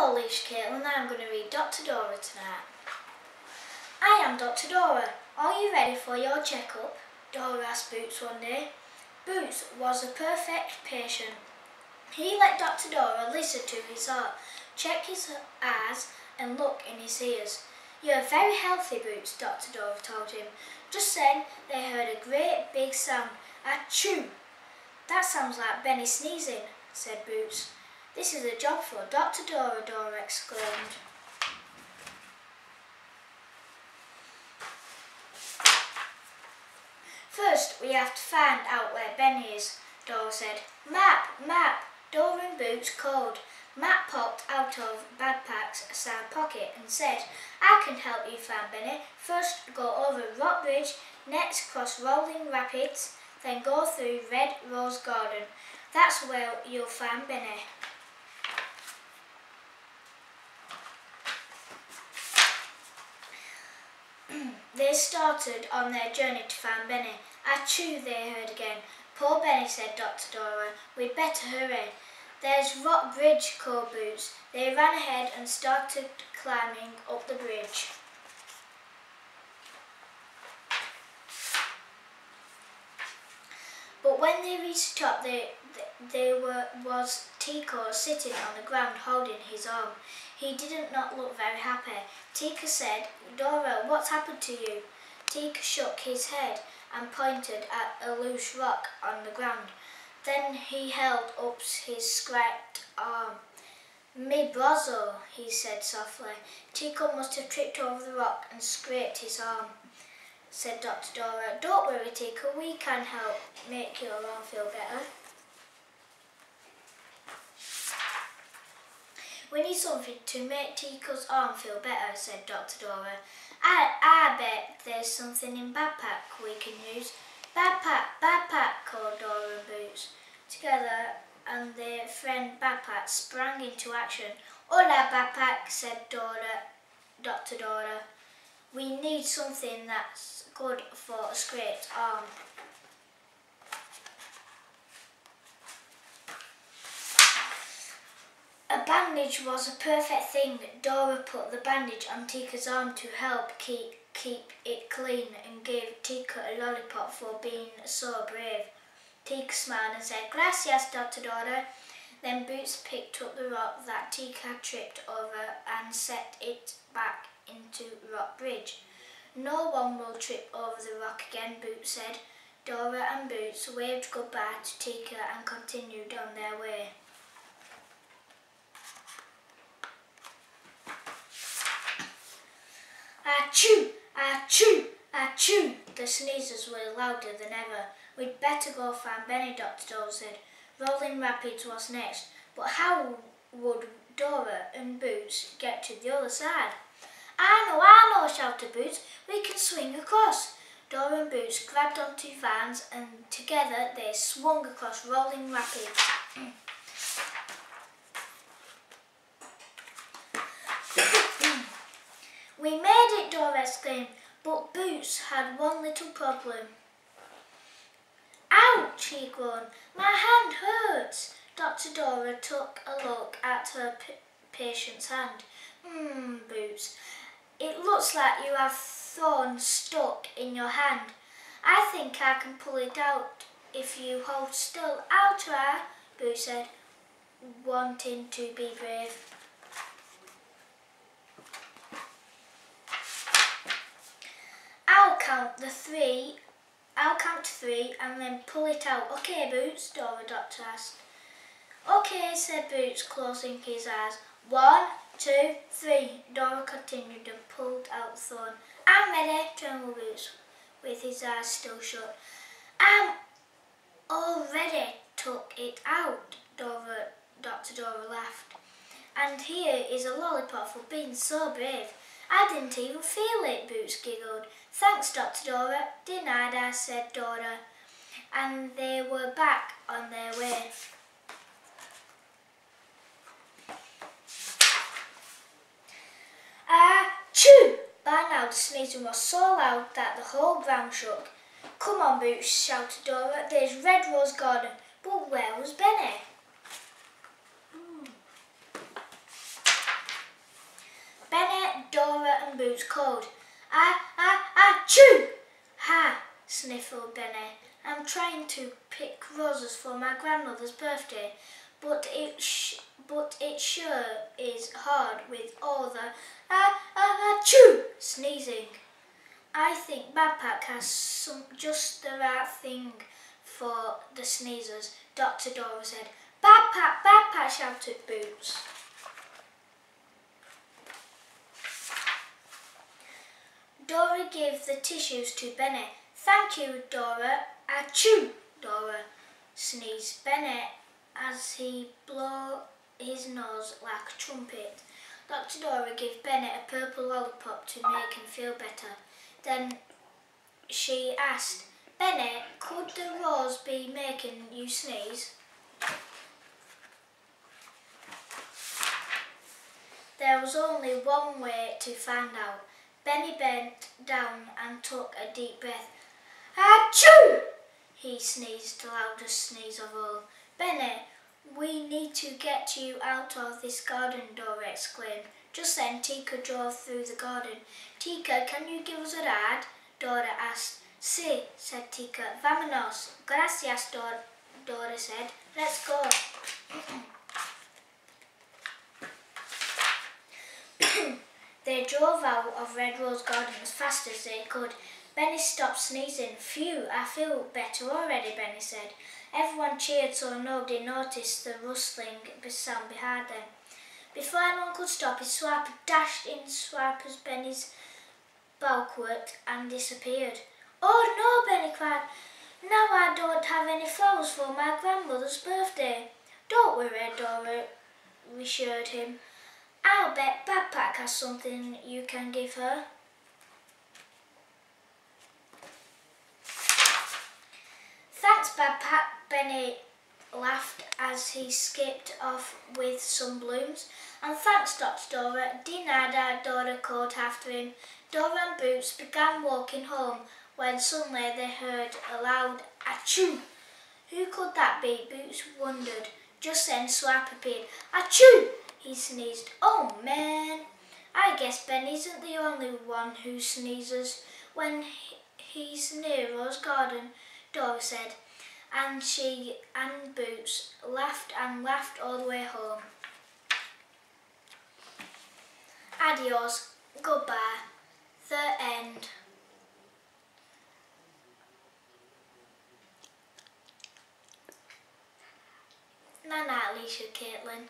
Hello, Alicia Caitlin, I'm going to read Dr. Dora tonight. I am Dr. Dora. Are you ready for your checkup? Dora asked Boots one day. Boots was a perfect patient. He let Dr. Dora listen to his heart, check his eyes and look in his ears. You're very healthy, Boots, Dr. Dora told him. Just then they heard a great big sound. Achoo! That sounds like Benny sneezing, said Boots. This is a job for Dr. Dora, Dora exclaimed. First, we have to find out where Benny is, Dora said. Map, map, Dora and Boots called. Matt popped out of Badpack's side pocket and said, I can help you find Benny. First, go over Rock Bridge, next cross Rolling Rapids, then go through Red Rose Garden. That's where you'll find Benny. They started on their journey to find Benny. Achoo, they heard again. Poor Benny, said Dr. Dora. We'd better hurry. There's Rock Bridge, called Boots. They ran ahead and started climbing up the bridge. But when they reached the top, was Tika sitting on the ground holding his arm. He did not look very happy. Tika said, Dora, what's happened to you? Tika shook his head and pointed at a loose rock on the ground. Then he held up his scraped arm. Me brozzo, he said softly. Tika must have tripped over the rock and scraped his arm, said Dr. Dora. Don't worry, Tika, we can help make your arm feel better. We need something to make Tika's arm feel better, said Dr. Dora. I bet there's something in Badpack we can use. Badpack, called Dora and Boots. Together and their friend Badpack sprang into action. Hola, Badpack, said Dr. Dora. We need something that's good for a scraped arm. A bandage was a perfect thing. Dora put the bandage on Tika's arm to help keep it clean and gave Tika a lollipop for being so brave. Tika smiled and said, Gracias, Dr. Dora. Then Boots picked up the rock that Tika had tripped over and set it back into Rock Bridge. No one will trip over the rock again, Boots said. Dora and Boots waved goodbye to Tika and continued on their way. Achoo! Achoo! Achoo! The sneezes were louder than ever. We'd better go find Benny, Dr. Dora said. Rolling Rapids was next, but how would Dora and Boots get to the other side? I know, shouted Boots. We can swing across. Dora and Boots grabbed onto vans and together they swung across Rolling Rapids. We made it, Dora exclaimed, but Boots had one little problem. Ouch, he groaned. My hand hurts. Dr. Dora took a look at her patient's hand. Boots, it looks like you have thorns stuck in your hand. I think I can pull it out if you hold still. I'll try, Boots said, wanting to be brave. I'll count to three and then pull it out. Okay, Boots, Dora Doctor asked. Okay, said Boots, closing his eyes. 1, 2, 3. Dora continued and pulled out the thorn. I'm ready, trembled Boots, with his eyes still shut. I'm already took it out, Dr. Dora laughed. And here is a lollipop for being so brave. I didn't even feel it, Boots giggled. Thanks, Dr. Dora. Denied I, said Dora. And they were back on their way. Achoo! By now the sneezing was so loud that the whole ground shook. Come on, Boots, shouted Dora. There's Red Rose Garden. But where was Benny? and Boots called. Achoo! Ha! Sniffled Benny. I'm trying to pick roses for my grandmother's birthday, but it sure is hard with all the achoo sneezing. I think Badpak has just the right thing for the sneezers, Dr. Dora said. Badpak, shouted Boots. Dora gave the tissues to Benny. Thank you, Dora. Achoo! Dora sneezed Benny as he blew his nose like a trumpet. Dr. Dora gave Benny a purple lollipop to make him feel better. Then she asked, Benny, could the rose be making you sneeze? There was only one way to find out. Benny bent down and took a deep breath. Achoo! He sneezed the loudest sneeze of all. Benny, we need to get you out of this garden, Dora exclaimed. Just then Tika drove through the garden. Tika, can you give us a ride? Dora asked. Sí, said Tika. Vámonos. Gracias, Dora said. Let's go. They drove out of Red Rose Garden as fast as they could. Benny stopped sneezing. Phew, I feel better already, Benny said. Everyone cheered so nobody noticed the rustling sound behind them. Before anyone could stop, his Swiper dashed in Swiper's Benny's bulwark and disappeared. Oh no, Benny cried. Now I don't have any flowers for my grandmother's birthday. Don't worry, Dora reassured him. I'll bet Badpak has something you can give her. Thanks, Badpak, Benny laughed as he skipped off with some blooms. And thanks, Dr. Dora. Dinada, Dora called after him. Dora and Boots began walking home when suddenly they heard a loud achoo. Who could that be? Boots wondered. Just then Swiper appeared. Achoo! He sneezed. Oh man! I guess Ben isn't the only one who sneezes when he's near Rose Garden, Dora said. And she and Boots laughed and laughed all the way home. Adios. Goodbye. The end. Night night, Alicia Caitlin.